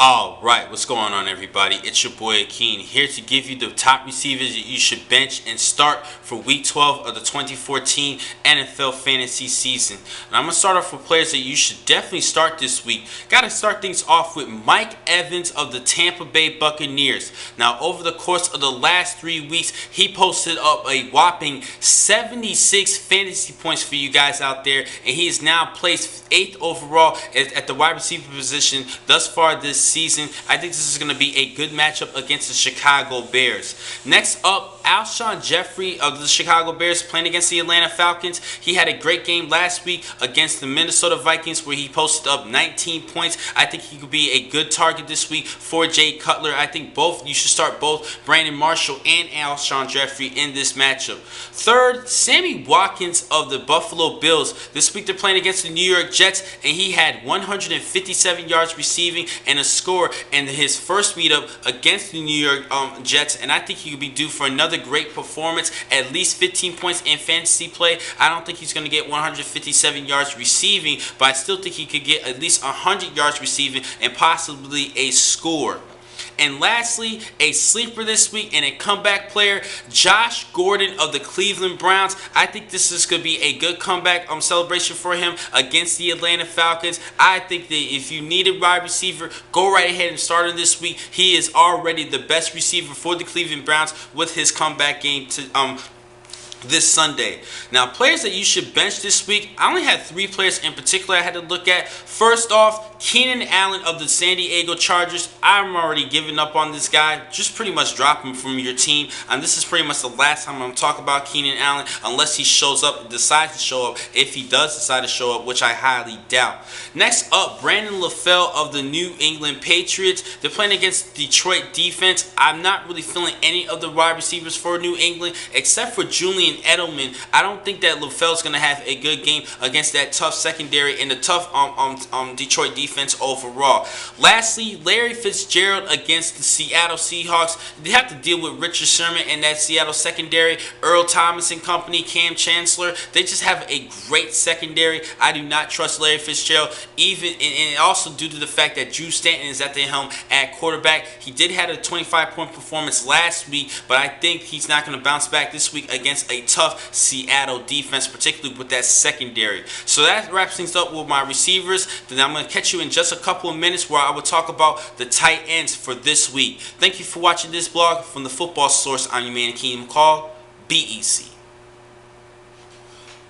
Alright, what's going on, everybody? It's your boy Keen here to give you the top receivers that you should bench and start for week 12 of the 2014 NFL fantasy season. And I'm going to start off with players that you should definitely start this week. Got to start things off with Mike Evans of the Tampa Bay Buccaneers. Now, over the course of the last 3 weeks, he posted up a whopping 76 fantasy points for you guys out there, and he is now placed 8th overall at the wide receiver position thus far this season. I think this is going to be a good matchup against the Chicago Bears. Next up, Alshon Jeffery of the Chicago Bears playing against the Atlanta Falcons. He had a great game last week against the Minnesota Vikings where he posted up 19 points. I think he could be a good target this week for Jay Cutler. I think you should start both Brandon Marshall and Alshon Jeffery in this matchup. Third, Sammy Watkins of the Buffalo Bills. This week they're playing against the New York Jets, and he had 157 yards receiving and a score in his first meetup against the New York Jets, and I think he could be due for another great performance, at least 15 points in fantasy play. I don't think he's going to get 157 yards receiving, but I still think he could get at least 100 yards receiving and possibly a score. And lastly, a sleeper this week and a comeback player, Josh Gordon of the Cleveland Browns. I think this is going to be a good comeback celebration for him against the Atlanta Falcons. I think that if you need a wide receiver, go right ahead and start him this week. He is already the best receiver for the Cleveland Browns with his comeback game this Sunday. Now, players that you should bench this week, I only had 3 players in particular I had to look at. First off, Keenan Allen of the San Diego Chargers. I'm already giving up on this guy. Just pretty much drop him from your team. And this is pretty much the last time I'm going to talk about Keenan Allen unless he decides to show up. If he does decide to show up, which I highly doubt. Next up, Brandon LaFell of the New England Patriots. They're playing against Detroit defense. I'm not really feeling any of the wide receivers for New England except for Julian Edelman. I don't think that LaFell's going to have a good game against that tough secondary and the tough Detroit defense overall. Lastly, Larry Fitzgerald against the Seattle Seahawks. They have to deal with Richard Sherman and that Seattle secondary, Earl Thomas and company, Cam Chancellor. They just have a great secondary. I do not trust Larry Fitzgerald, and also due to the fact that Drew Stanton is at the helm at quarterback. He did have a 25-point performance last week, but I think he's not going to bounce back this week against a tough Seattle defense, particularly with that secondary. So that wraps things up with my receivers. Then I'm going to catch you in just a couple of minutes where I will talk about the tight ends for this week. Thank you for watching this blog from the Football Source. I'm your man, Keenan McCall. Be easy.